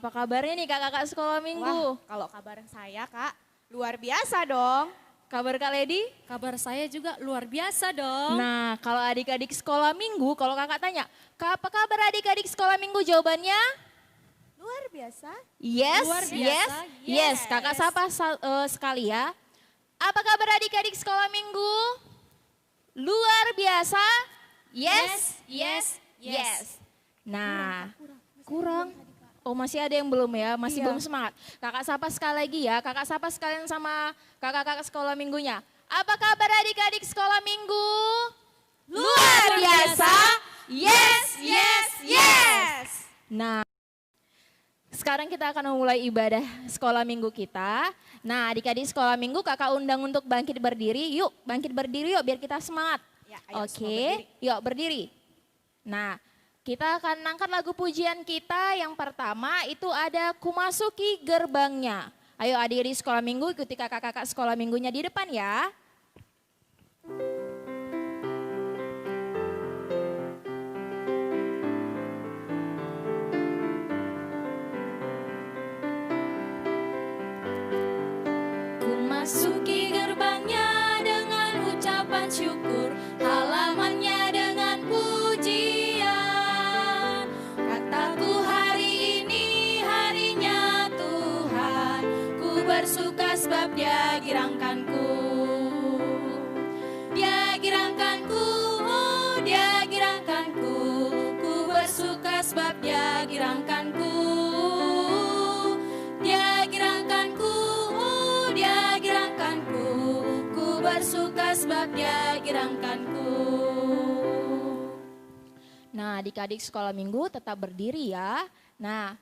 apa kabarnya nih kakak-kakak sekolah minggu? Wah, kalau kabar saya Kak, luar biasa dong. Kabar Kak Lady? Kabar saya juga luar biasa dong. Nah, kalau adik-adik sekolah minggu, kalau kakak tanya, apa kabar adik-adik sekolah minggu? Jawabannya? Luar biasa. Yes, Luar yes, biasa, yes. Kakak sapa sekali ya. Apa kabar adik-adik sekolah minggu? Luar biasa? Yes, yes, yes. Nah, kurang. Oh masih ada yang belum ya, masih belum semangat. Kakak sapa sekali lagi ya, kakak sapa sekalian sama kakak-kakak sekolah minggunya. Apa kabar adik-adik sekolah minggu? Luar biasa? Yes, yes, yes. Nah, sekarang kita akan memulai ibadah sekolah minggu kita. Nah adik-adik sekolah minggu kakak undang untuk bangkit berdiri. Yuk bangkit berdiri yuk biar kita semangat. Ya, ayo semua Oke, yuk berdiri. Nah kita akan angkat lagu pujian kita. Yang pertama itu ada Ku Masuki Gerbangnya. Ayo adik-adik sekolah minggu ikuti kakak-kakak sekolah minggunya di depan ya. Ku masuki gerbangnya dengan ucapan syukur, halamannya dengan pujian. Kataku hari ini harinya Tuhan, ku bersuka sebab Dia girangkanku. Dia girangkanku, oh Dia girangkanku, ku bersuka sebab Dia girangkanku. Dia girangkanku, oh Dia girangkanku, ku bersuka sebab Dia girangkanku. Nah adik-adik sekolah minggu tetap berdiri ya. Nah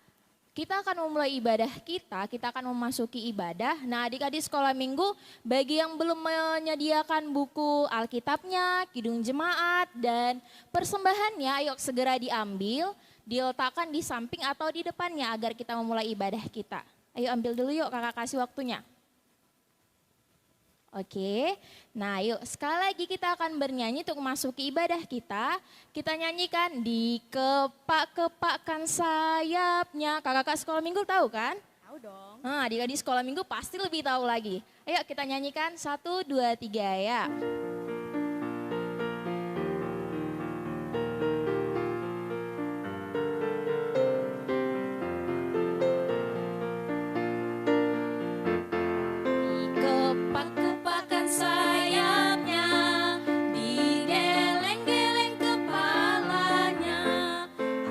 kita akan memulai ibadah kita akan memasuki ibadah. Nah adik-adik sekolah minggu, bagi yang belum menyediakan buku Alkitabnya, Kidung Jemaat, dan persembahannya, ayo segera diambil, diletakkan di samping atau di depannya agar kita memulai ibadah kita. Ayo ambil dulu yuk kakak kasih waktunya. Oke, nah yuk sekali lagi kita akan bernyanyi untuk memasuki ibadah kita. Kita nyanyikan di kepak-kepakkan sayapnya. Kakak-kakak sekolah minggu tahu kan? Tahu dong. Nah adik-adik sekolah minggu pasti lebih tahu lagi. Ayo kita nyanyikan 1, 2, 3 ya. Kepak-kepakan sayapnya, digeleng-geleng kepalanya,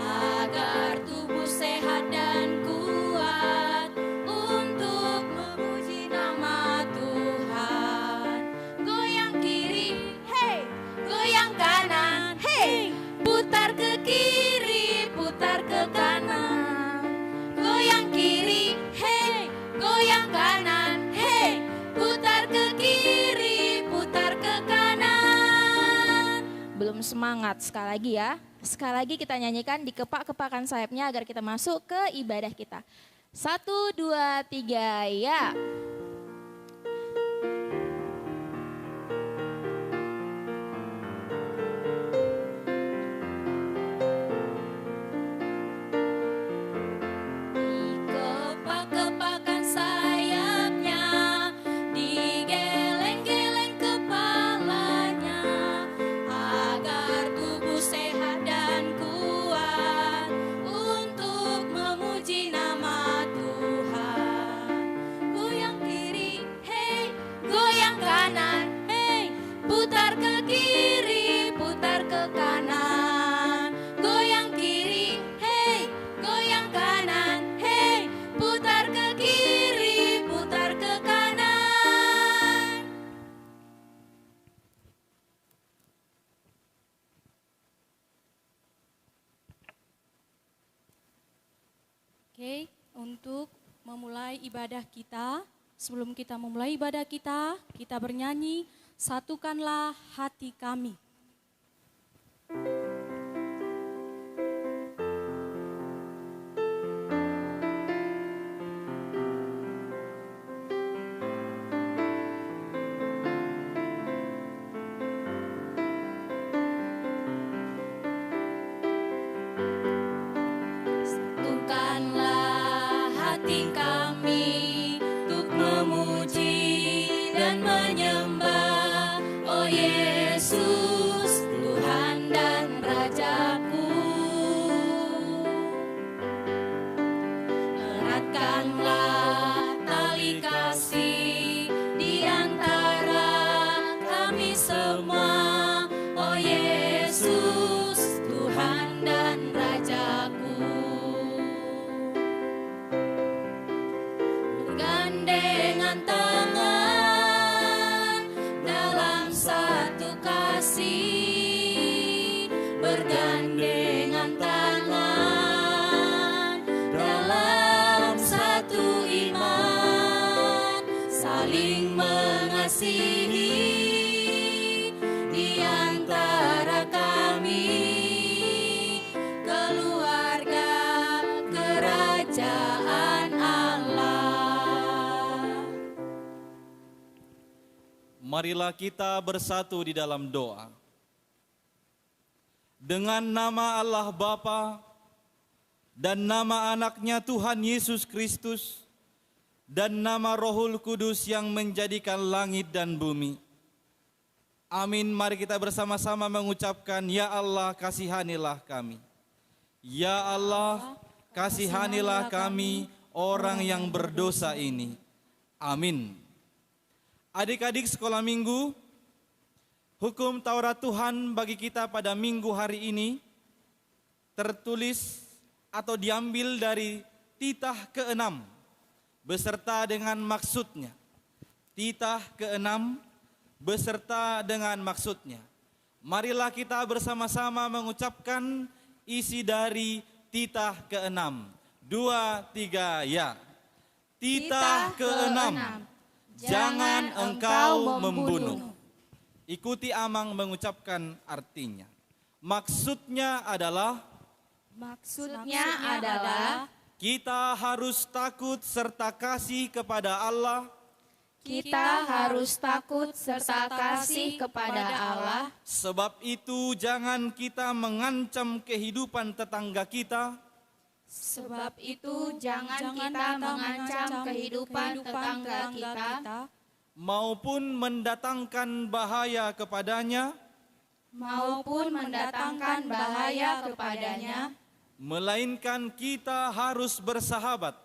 agar tubuh sehat dan kuat untuk memuji nama Tuhan. Goyang kiri, hey, goyang kanan, hey, putar ke kiri, putar ke kanan. Goyang kiri, hey, goyang kanan, hey, putar ke kiri, putar ke kanan. Belum semangat, sekali lagi ya. Sekali lagi kita nyanyikan di kepak-kepakan sayapnya agar kita masuk ke ibadah kita. 1, 2, 3 ya. Kepak-kepakan sayapnya, digeleng-geleng kepalanya, agar tubuh sehat dan kuat untuk memuji nama Tuhan. Goyang kiri, hey, goyang kanan, hey, putar ke kiri, putar ke kanan. Goyang kiri, hey, goyang kanan, hey, putar ke kiri, putar ke kanan. Oke, untuk memulai ibadah kita, sebelum kita memulai ibadah kita bernyanyi, satukanlah hati kami. Satukanlah kasihi di antara kami, keluarga kerajaan Allah. Marilah kita bersatu di dalam doa. Dengan nama Allah Bapa dan nama anaknya Tuhan Yesus Kristus dan nama Rohul Kudus yang menjadikan langit dan bumi. Amin. Mari kita bersama-sama mengucapkan, Ya Allah, kasihanilah kami. Ya Allah, kasihanilah kami orang yang berdosa ini. Amin. Adik-adik sekolah minggu, hukum Taurat Tuhan bagi kita pada minggu hari ini tertulis atau diambil dari titah ke-6 beserta dengan maksudnya. Titah ke-6 beserta dengan maksudnya. Marilah kita bersama-sama mengucapkan isi dari titah ke-6. 2, 3, ya. Titah ke-6, jangan engkau membunuh. Ikuti Amang mengucapkan artinya. Maksudnya adalah kita harus takut serta kasih kepada Allah. Kita harus takut serta kasih kepada Allah. Sebab itu jangan kita mengancam kehidupan tetangga kita. Sebab itu jangan kita mengancam kehidupan tetangga kita. Maupun mendatangkan bahaya kepadanya. Maupun mendatangkan bahaya kepadanya. Melainkan kita harus bersahabat.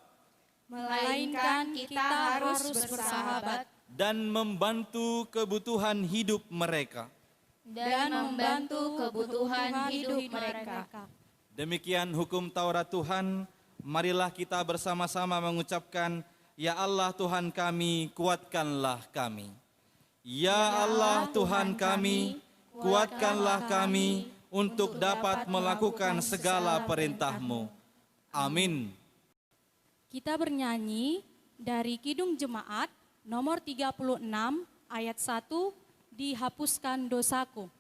Melainkan kita harus bersahabat. Dan membantu kebutuhan hidup mereka. Dan membantu kebutuhan hidup mereka. Demikian hukum Taurat Tuhan. Marilah kita bersama-sama mengucapkan, Ya Allah Tuhan kami, kuatkanlah kami. Ya Allah Tuhan kami, kuatkanlah kami untuk dapat melakukan segala perintah-Mu. Amin. Kita bernyanyi dari Kidung Jemaat nomor 36 ayat 1, dihapuskan dosaku.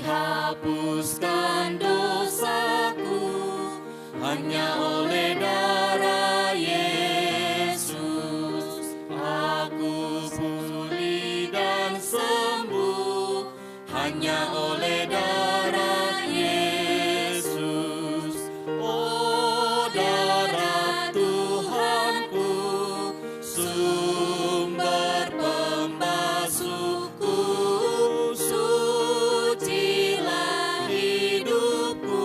Dihapuskan dosaku hanya oleh darah Yesus. Aku pulih dan sembuh hanya oleh darah Yesus. Oh darah Tuhanku, sumber pembasuhku, sucilah hidupku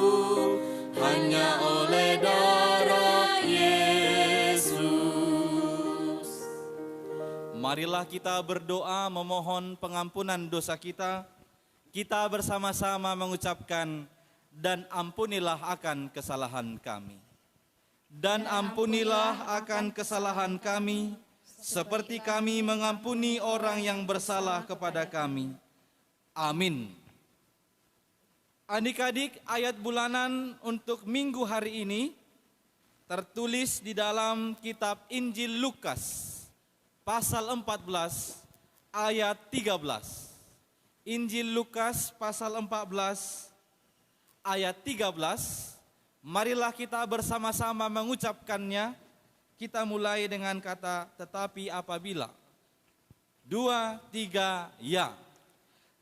hanya oleh darah Yesus. Marilah kita berdoa memohon pengampunan dosa kita. Kita bersama-sama mengucapkan, dan ampunilah akan kesalahan kami. Dan ampunilah akan kesalahan kami, seperti kami mengampuni orang yang bersalah kepada kami. Amin. Adik-adik, ayat bulanan untuk minggu hari ini tertulis di dalam kitab Injil Lukas, pasal 14, ayat 13. Injil Lukas pasal 14 ayat 13. Marilah kita bersama-sama mengucapkannya. Kita mulai dengan kata tetapi apabila. 2, 3, ya.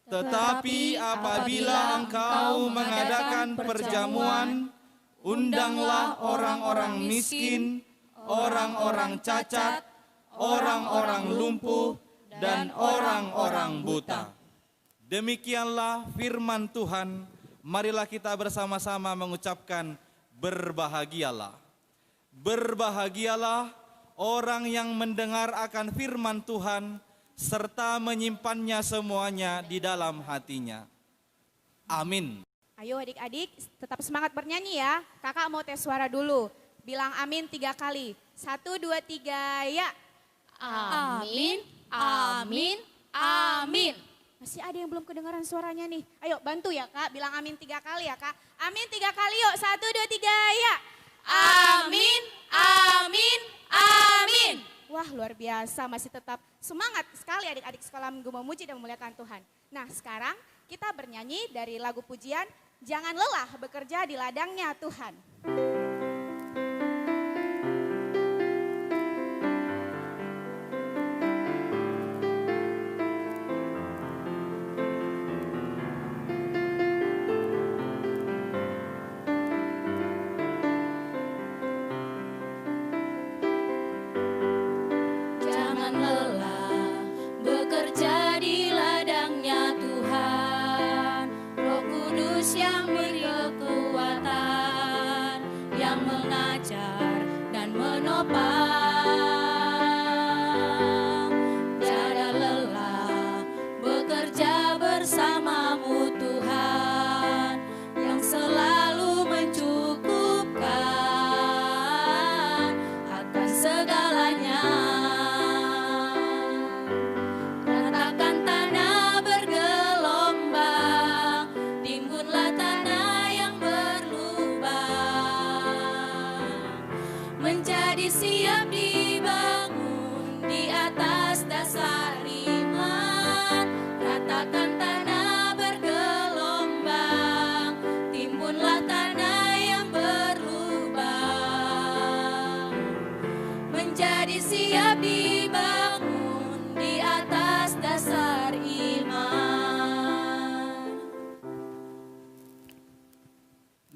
Tetapi apabila engkau mengadakan perjamuan, undanglah orang-orang miskin, orang-orang cacat, orang-orang lumpuh, dan orang-orang buta. Demikianlah firman Tuhan. Marilah kita bersama-sama mengucapkan, berbahagialah. Berbahagialah orang yang mendengar akan firman Tuhan, serta menyimpannya semuanya di dalam hatinya. Amin. Ayo adik-adik tetap semangat bernyanyi ya. Kakak mau tes suara dulu. Bilang amin 3 kali. 1, 2, 3, ya. Amin, amin, Amin. Masih ada yang belum kedengaran suaranya nih. Ayo bantu ya Kak, bilang amin 3 kali ya Kak. Amin 3 kali yuk, 1, 2, 3 ya. Amin, amin, amin. Wah luar biasa, masih tetap semangat sekali adik-adik sekolah minggu memuji dan memuliakan Tuhan. Nah sekarang kita bernyanyi dari lagu pujian, Jangan Lelah Bekerja di Ladangnya Tuhan. Jangan lelah bekerja di ladangnya Tuhan. Roh Kudus yang beri kekuatan, yang mengajar dan menopang. Tiada lelah bekerja bersamamu Tuhan, yang selalu mencukupkan akan segalanya. Ratakan tanah bergelombang, timbunlah tanah yang berlubang, menjadi siap dibangun di atas dasar iman. Ratakan tanah bergelombang, timbunlah tanah yang berlubang, menjadi siap dibangun di atas dasar iman.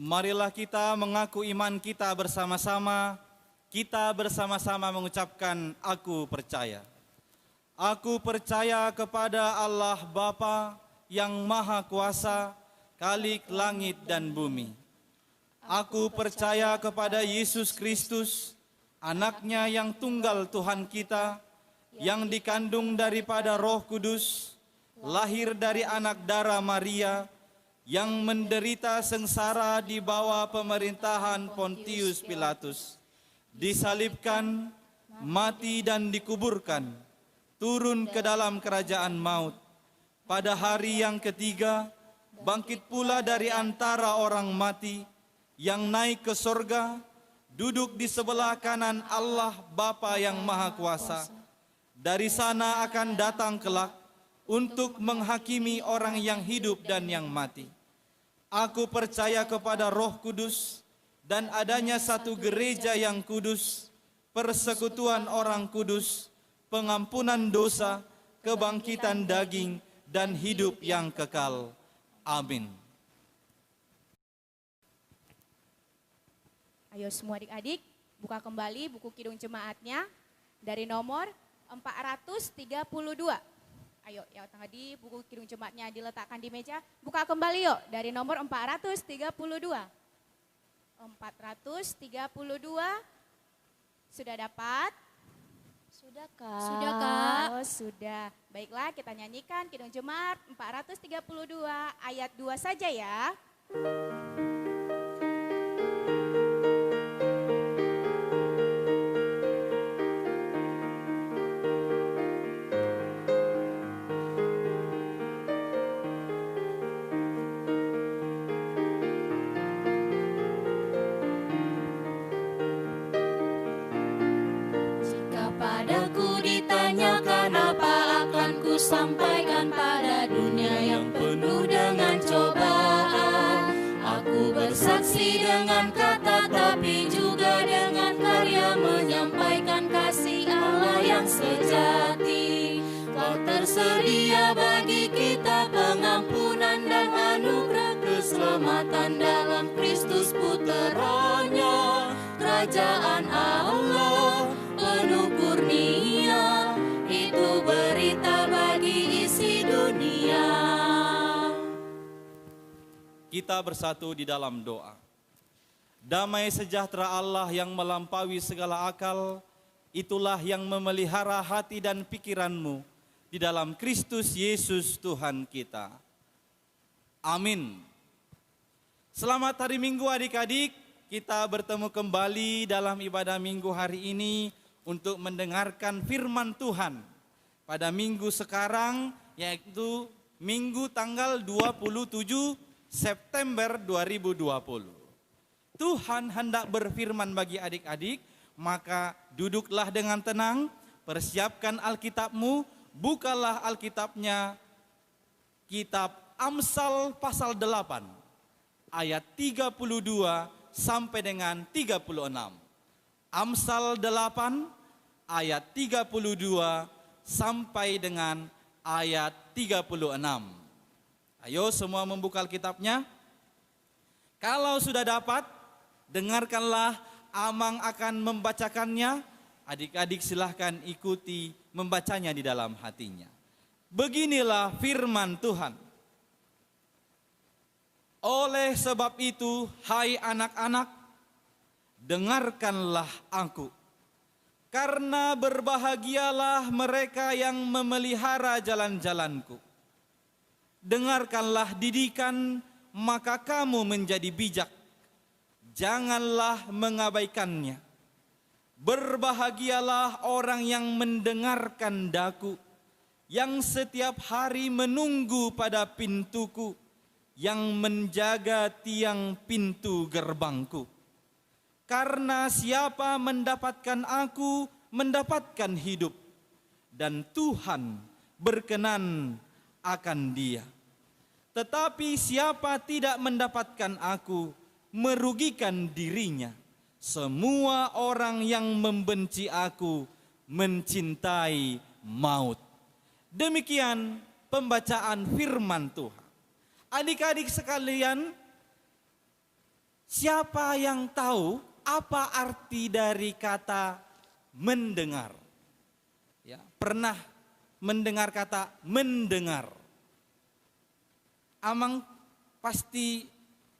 Marilah kita mengaku iman kita bersama-sama. Kita bersama-sama mengucapkan aku percaya. Aku percaya kepada Allah Bapa yang Maha Kuasa, Khalik langit dan bumi. Aku percaya kepada Yesus Kristus, anaknya yang tunggal Tuhan kita, yang dikandung daripada Roh Kudus, lahir dari anak darah Maria, yang menderita sengsara di bawah pemerintahan Pontius Pilatus, disalibkan, mati dan dikuburkan, turun ke dalam kerajaan maut. Pada hari yang ketiga, bangkit pula dari antara orang mati, yang naik ke sorga, duduk di sebelah kanan Allah Bapa yang Maha Kuasa. Dari sana akan datang kelak untuk menghakimi orang yang hidup dan yang mati. Aku percaya kepada Roh Kudus dan adanya satu gereja yang kudus, persekutuan orang kudus, pengampunan dosa, kebangkitan daging, dan hidup yang kekal. Amin. Ayo semua adik-adik, buka kembali buku Kidung Jemaatnya dari nomor 432. Ayo, yang tadi buku Kidung Jemaatnya diletakkan di meja, buka kembali yuk dari nomor 432. 432, sudah dapat? Sudah Kak. Sudah, Kak. Oh sudah, baiklah kita nyanyikan Kidung Jemaat 432 ayat 2 saja ya. Padaku ditanyakan apa akan ku sampaikan pada dunia yang penuh dengan cobaan. Aku bersaksi dengan kata tapi juga dengan karya menyampaikan kasih Allah yang sejati. Kau tersedia bagi kita pengampunan dan anugerah keselamatan dalam Kristus Puteranya. Kerajaan Allah penuh kurnia, itu berita bagi isi dunia. Kita bersatu di dalam doa. Damai sejahtera Allah yang melampaui segala akal, itulah yang memelihara hati dan pikiranmu di dalam Kristus Yesus Tuhan kita. Amin. Selamat hari Minggu adik-adik, kita bertemu kembali dalam ibadah Minggu hari ini untuk mendengarkan firman Tuhan. pada minggu sekarang, yaitu minggu tanggal 27 September 2020. Tuhan hendak berfirman bagi adik-adik, maka duduklah dengan tenang, persiapkan Alkitabmu, bukalah Alkitabnya, kitab Amsal pasal 8, ayat 32 sampai dengan 36. Amsal 8, ayat 32 sampai dengan ayat 36. Ayo semua membuka Alkitabnya. Kalau sudah dapat, dengarkanlah, Amang akan membacakannya. Adik-adik silahkan ikuti membacanya di dalam hatinya. Beginilah firman Tuhan. Oleh sebab itu, hai anak-anak, dengarkanlah aku. Karena berbahagialah mereka yang memelihara jalan-jalanku. Dengarkanlah didikan, maka kamu menjadi bijak. Janganlah mengabaikannya. Berbahagialah orang yang mendengarkan daku, yang setiap hari menunggu pada pintuku, yang menjaga tiang pintu gerbangku. Karena siapa mendapatkan aku, mendapatkan hidup, dan Tuhan berkenan akan dia. Tetapi siapa tidak mendapatkan aku, merugikan dirinya. Semua orang yang membenci aku, mencintai maut. Demikian pembacaan firman Tuhan. Adik-adik sekalian, siapa yang tahu apa arti dari kata mendengar? Ya, pernah mendengar kata mendengar? Amang pasti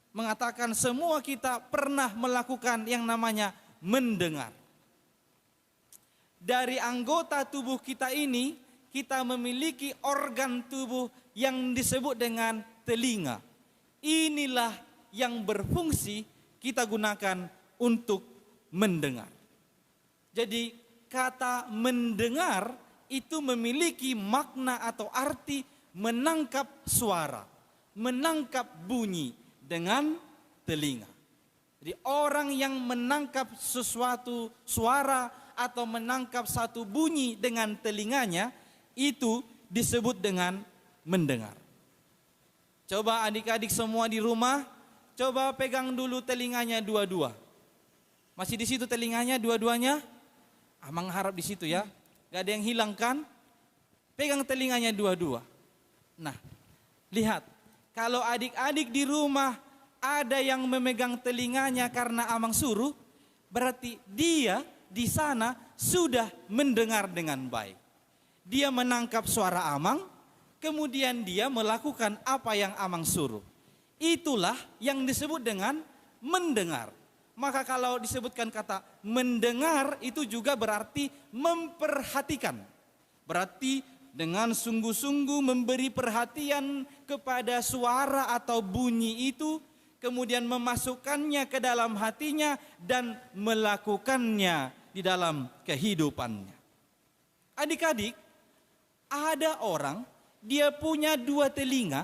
mengatakan semua kita pernah melakukan yang namanya mendengar. Dari anggota tubuh kita ini, kita memiliki organ tubuh yang disebut dengan telinga. Inilah yang berfungsi kita gunakan untuk mendengar. Jadi kata mendengar itu memiliki makna atau arti menangkap suara, menangkap bunyi dengan telinga. Jadi orang yang menangkap sesuatu suara atau menangkap satu bunyi dengan telinganya, itu disebut dengan mendengar. Coba adik-adik semua di rumah, coba pegang dulu telinganya dua-dua. Masih di situ telinganya dua-duanya? Amang harap di situ ya. Gak ada yang hilang kan? Pegang telinganya dua-dua. Nah, lihat. Kalau adik-adik di rumah ada yang memegang telinganya karena Amang suruh, berarti dia di sana sudah mendengar dengan baik. Dia menangkap suara Amang, kemudian dia melakukan apa yang Amang suruh. Itulah yang disebut dengan mendengar. Maka kalau disebutkan kata mendengar itu juga berarti memperhatikan. Berarti dengan sungguh-sungguh memberi perhatian kepada suara atau bunyi itu, kemudian memasukkannya ke dalam hatinya dan melakukannya di dalam kehidupannya. Adik-adik, ada orang dia punya dua telinga,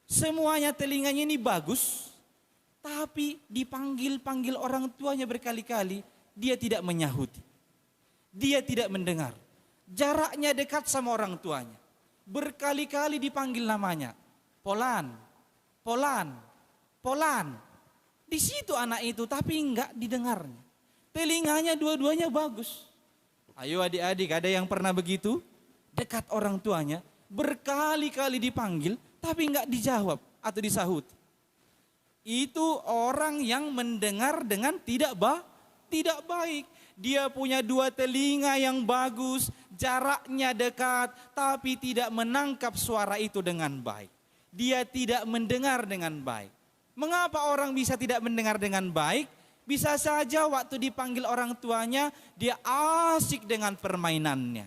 semuanya telinganya ini bagus, tapi dipanggil-panggil orang tuanya berkali-kali, dia tidak menyahuti. Dia tidak mendengar. Jaraknya dekat sama orang tuanya. Berkali-kali dipanggil namanya. Polan, Polan, Polan. Di situ anak itu, tapi enggak didengarnya. Telinganya dua-duanya bagus. Ayo adik-adik, ada yang pernah begitu? Dekat orang tuanya, berkali-kali dipanggil, tapi enggak dijawab atau disahut. Itu orang yang mendengar dengan tidak baik. Dia punya dua telinga yang bagus, jaraknya dekat, tapi tidak menangkap suara itu dengan baik. Dia tidak mendengar dengan baik. Mengapa orang bisa tidak mendengar dengan baik? Bisa saja waktu dipanggil orang tuanya, dia asik dengan permainannya.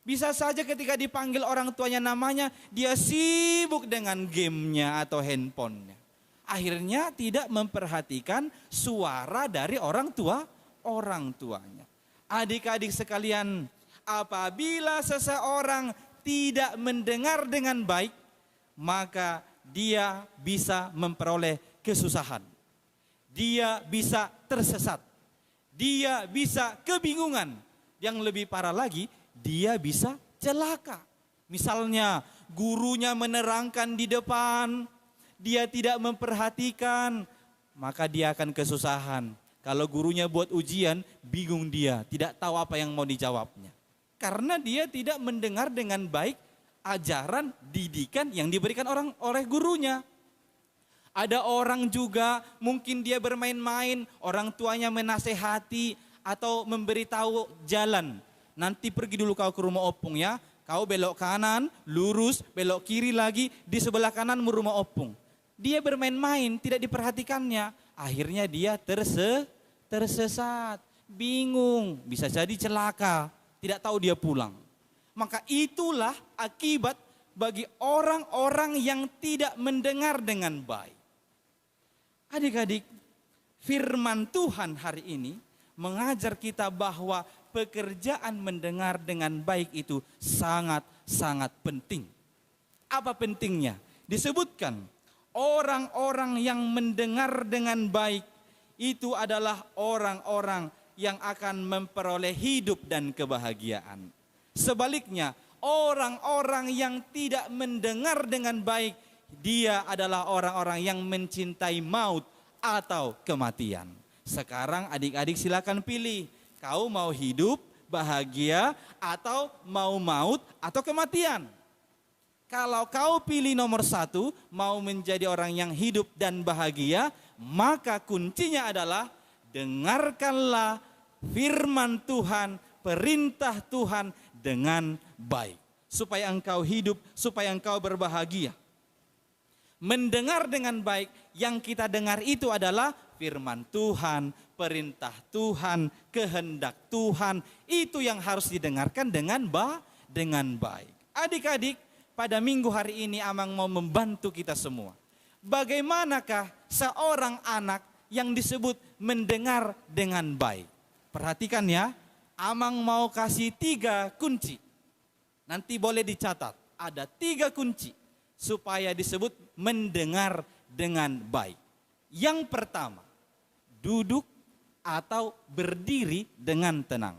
Bisa saja ketika dipanggil orang tuanya namanya, dia sibuk dengan gamenya atau handphonenya. Akhirnya tidak memperhatikan suara dari orang tuanya. Adik-adik sekalian, apabila seseorang tidak mendengar dengan baik, maka dia bisa memperoleh kesusahan. Dia bisa tersesat. Dia bisa kebingungan. Yang lebih parah lagi, dia bisa celaka. Misalnya gurunya menerangkan di depan, dia tidak memperhatikan, maka dia akan kesusahan. Kalau gurunya buat ujian, bingung dia, tidak tahu apa yang mau dijawabnya. Karena dia tidak mendengar dengan baik ajaran, didikan yang diberikan oleh gurunya. Ada orang juga mungkin dia bermain-main, orang tuanya menasehati atau memberitahu jalan. Nanti pergi dulu kau ke rumah opung ya, kau belok kanan, lurus, belok kiri lagi, di sebelah kananmu rumah opung. Dia bermain-main, tidak diperhatikannya, akhirnya dia tersesat, bingung, bisa jadi celaka, tidak tahu dia pulang. Maka itulah akibat bagi orang-orang yang tidak mendengar dengan baik. Adik-adik, firman Tuhan hari ini mengajar kita bahwa pekerjaan mendengar dengan baik itu sangat-sangat penting. Apa pentingnya? Disebutkan orang-orang yang mendengar dengan baik itu adalah orang-orang yang akan memperoleh hidup dan kebahagiaan. Sebaliknya, orang-orang yang tidak mendengar dengan baik, dia adalah orang-orang yang mencintai maut atau kematian. Sekarang adik-adik silakan pilih. Kau mau hidup, bahagia, atau mau maut atau kematian? Kalau kau pilih nomor 1, mau menjadi orang yang hidup dan bahagia, maka kuncinya adalah dengarkanlah firman Tuhan, perintah Tuhan dengan baik. Supaya engkau hidup, supaya engkau berbahagia. Mendengar dengan baik, yang kita dengar itu adalah firman Tuhan, perintah Tuhan, kehendak Tuhan. Itu yang harus didengarkan dengan baik. Adik-adik, pada minggu hari ini Amang mau membantu kita semua. Bagaimanakah seorang anak yang disebut mendengar dengan baik? Perhatikan ya, Amang mau kasih 3 kunci. Nanti boleh dicatat, ada 3 kunci supaya disebut mendengar dengan baik. Yang pertama, duduk atau berdiri dengan tenang.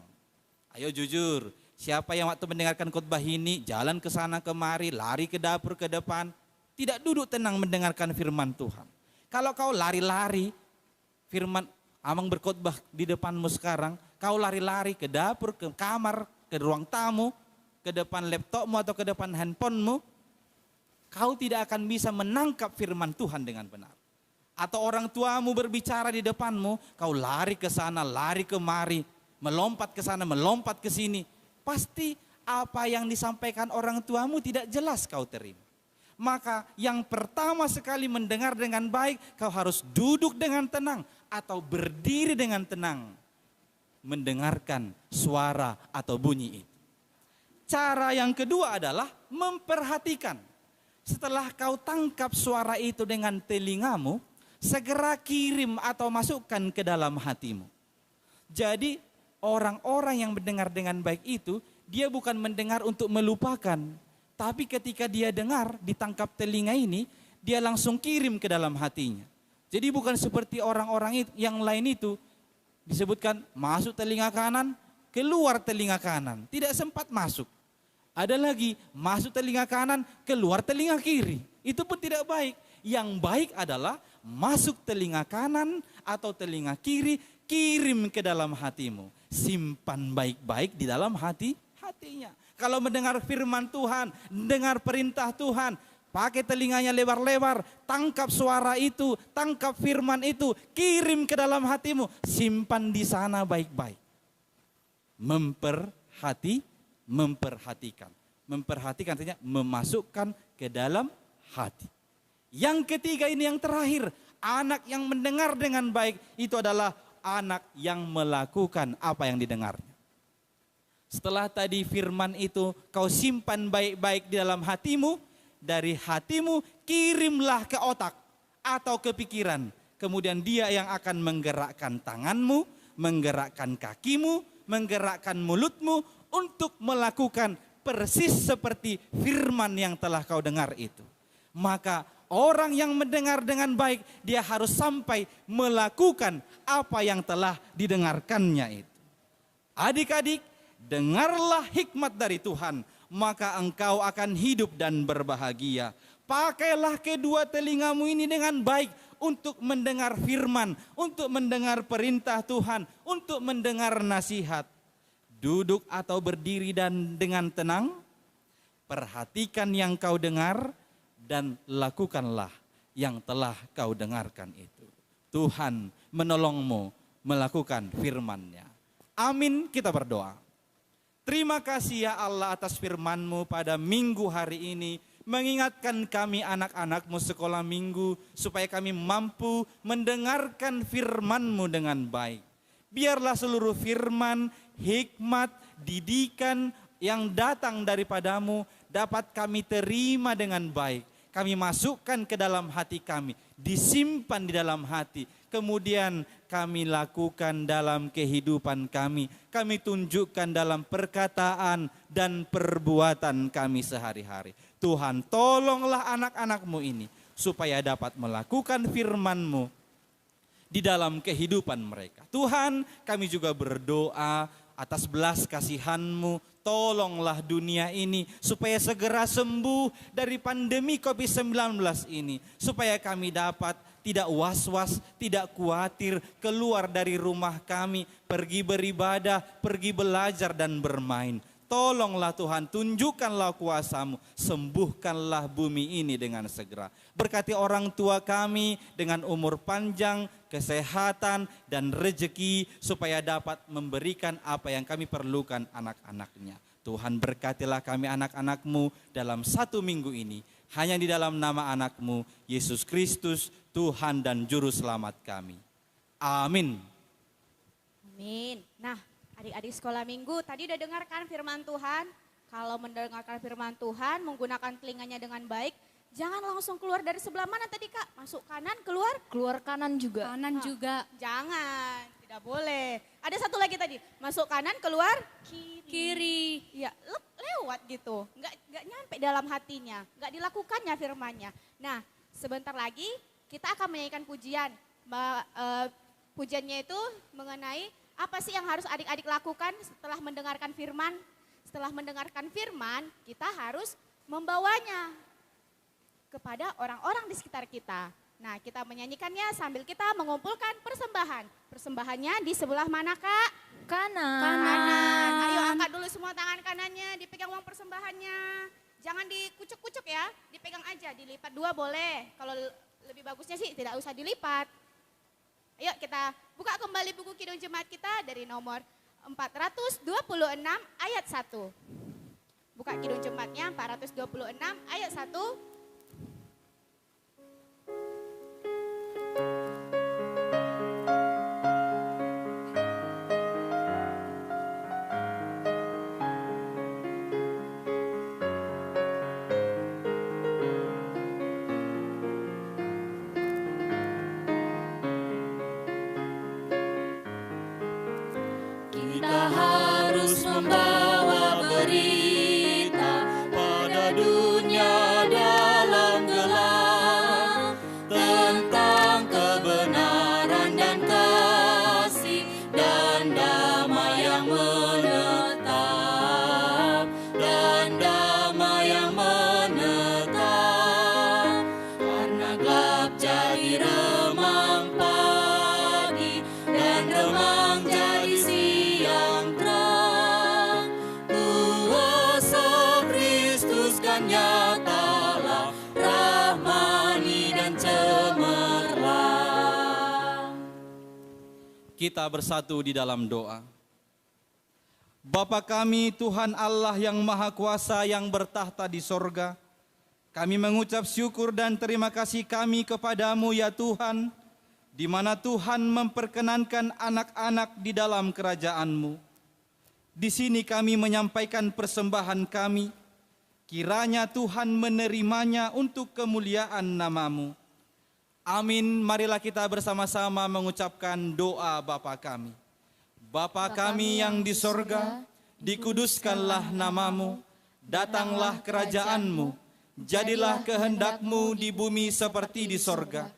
Ayo jujur, siapa yang waktu mendengarkan khotbah ini jalan ke sana kemari, lari ke dapur ke depan, tidak duduk tenang mendengarkan firman Tuhan. Kalau kau lari-lari, firman Amang berkhotbah di depanmu sekarang, kau lari-lari ke dapur, ke kamar, ke ruang tamu, ke depan laptopmu atau ke depan handphonemu, kau tidak akan bisa menangkap firman Tuhan dengan benar. Atau orang tuamu berbicara di depanmu, kau lari ke sana, lari kemari, melompat ke sana, melompat ke sini. Pasti apa yang disampaikan orang tuamu tidak jelas kau terima. Maka yang pertama sekali mendengar dengan baik, kau harus duduk dengan tenang atau berdiri dengan tenang. Mendengarkan suara atau bunyi itu. Cara yang kedua adalah memperhatikan. Setelah kau tangkap suara itu dengan telingamu, segera kirim atau masukkan ke dalam hatimu. Jadi orang-orang yang mendengar dengan baik itu, dia bukan mendengar untuk melupakan. Tapi ketika dia dengar, ditangkap telinga ini, dia langsung kirim ke dalam hatinya. Jadi bukan seperti orang-orang yang lain itu, disebutkan masuk telinga kanan, keluar telinga kanan. Tidak sempat masuk. Ada lagi, masuk telinga kanan, keluar telinga kiri. Itu pun tidak baik. Yang baik adalah masuk telinga kanan atau telinga kiri, kirim ke dalam hatimu. Simpan baik-baik di dalam hatinya. Kalau mendengar firman Tuhan, dengar perintah Tuhan, pakai telinganya lebar-lebar, tangkap suara itu, tangkap firman itu, kirim ke dalam hatimu, simpan di sana baik-baik. Memperhatikan. Memperhatikan artinya memasukkan ke dalam hati. Yang ketiga ini yang terakhir, anak yang mendengar dengan baik itu adalah anak yang melakukan apa yang didengarnya. Setelah tadi firman itu kau simpan baik-baik di dalam hatimu, dari hatimu kirimlah ke otak atau ke pikiran. Kemudian dia yang akan menggerakkan tanganmu, menggerakkan kakimu, menggerakkan mulutmu untuk melakukan persis seperti firman yang telah kau dengar itu. Maka orang yang mendengar dengan baik, dia harus sampai melakukan apa yang telah didengarkannya itu. Adik-adik, dengarlah hikmat dari Tuhan, maka engkau akan hidup dan berbahagia. Pakailah kedua telingamu ini dengan baik untuk mendengar firman, untuk mendengar perintah Tuhan, untuk mendengar nasihat. Duduk atau berdiri dan dengan tenang, perhatikan yang kau dengar dan lakukanlah yang telah kau dengarkan itu. Tuhan menolongmu melakukan firman-Nya. Amin, kita berdoa. Terima kasih ya Allah atas firman-Mu pada minggu hari ini, mengingatkan kami anak-anak-Mu sekolah minggu, supaya kami mampu mendengarkan firman-Mu dengan baik. Biarlah seluruh firman, hikmat, didikan yang datang daripadamu dapat kami terima dengan baik. Kami masukkan ke dalam hati kami, disimpan di dalam hati. Kemudian kami lakukan dalam kehidupan kami. Kami tunjukkan dalam perkataan dan perbuatan kami sehari-hari. Tuhan, tolonglah anak-anak-Mu ini supaya dapat melakukan firman-Mu di dalam kehidupan mereka. Tuhan, kami juga berdoa atas belas kasihan-Mu, tolonglah dunia ini supaya segera sembuh dari pandemi COVID-19 ini. Supaya kami dapat tidak was-was, tidak khawatir keluar dari rumah kami, pergi beribadah, pergi belajar dan bermain. Tolonglah Tuhan, tunjukkanlah kuasa-Mu, sembuhkanlah bumi ini dengan segera. Berkati orang tua kami dengan umur panjang, kesehatan dan rezeki supaya dapat memberikan apa yang kami perlukan anak-anaknya. Tuhan berkatilah kami anak-anak-Mu dalam 1 minggu ini. Hanya di dalam nama anak-Mu, Yesus Kristus, Tuhan dan Juru Selamat kami. Amin. Amin. Nah, adik-adik sekolah minggu tadi udah dengarkan firman Tuhan. Kalau mendengarkan firman Tuhan, menggunakan telinganya dengan baik, jangan langsung keluar dari sebelah mana tadi Kak? Masuk kanan, keluar? Keluar kanan juga. Kanan juga. Jangan, tidak boleh. Ada satu lagi tadi, masuk kanan, keluar? Kiri. Ya, lewat gitu. Nggak nyampe dalam hatinya, nggak dilakukannya firmannya. Nah, sebentar lagi kita akan menyanyikan pujian. Pujiannya itu mengenai apa sih yang harus adik-adik lakukan setelah mendengarkan firman? Setelah mendengarkan firman, kita harus membawanya kepada orang-orang di sekitar kita. Nah, kita menyanyikannya sambil kita mengumpulkan persembahan. Persembahannya di sebelah mana, Kak? Kanan. Ayo angkat dulu semua tangan kanannya, dipegang uang persembahannya. Jangan dikucuk-kucuk ya, dipegang aja, dilipat 2 boleh. Kalau lebih bagusnya sih tidak usah dilipat. Ayo kita buka kembali buku Kidung Jemaat kita dari nomor 426 ayat 1. Buka Kidung Jemaatnya 426 ayat 1. Kita harus membawa berita pada dunia dalam gelap tentang kebenaran dan kasih dan damai yang menetap dan damai yang menetap karena gelap jadi remang pagi dan remang jadi siang terang. Kuasa Kristus kan nyatalah, rahmani dan cemerlang. Kita bersatu di dalam doa. Bapa kami, Tuhan Allah yang Maha Kuasa yang bertahta di sorga, kami mengucap syukur dan terima kasih kami kepadamu ya Tuhan, di mana Tuhan memperkenankan anak-anak di dalam kerajaan-Mu. Di sini kami menyampaikan persembahan kami, kiranya Tuhan menerimanya untuk kemuliaan nama-Mu. Amin, marilah kita bersama-sama mengucapkan doa Bapa kami. Bapa kami yang di sorga, dikuduskanlah namamu, datanglah kerajaanmu, jadilah kehendakmu di bumi seperti di sorga.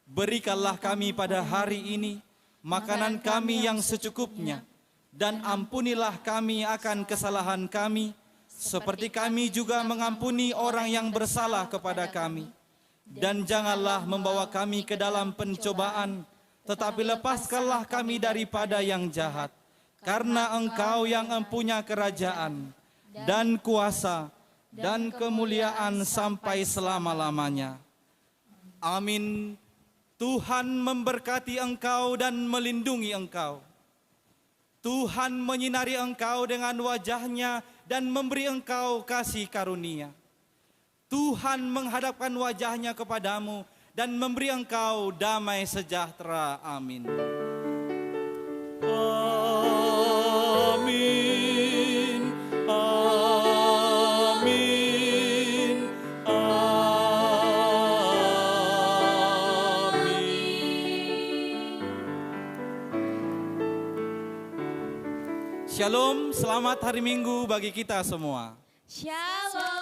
Berikanlah kami pada hari ini makanan kami yang secukupnya, dan ampunilah kami akan kesalahan kami, seperti kami juga mengampuni orang yang bersalah kepada kami. Dan janganlah membawa kami ke dalam pencobaan, tetapi lepaskanlah kami daripada yang jahat. Karena Engkau yang mempunyai kerajaan, dan kuasa, dan kemuliaan sampai selama-lamanya. Amin. Tuhan memberkati engkau dan melindungi engkau. Tuhan menyinari engkau dengan wajahnya dan memberi engkau kasih karunia. Tuhan menghadapkan wajahnya kepadamu dan memberi engkau damai sejahtera. Amin. Amin. Amin. Shalom, selamat hari Minggu bagi kita semua. Shalom.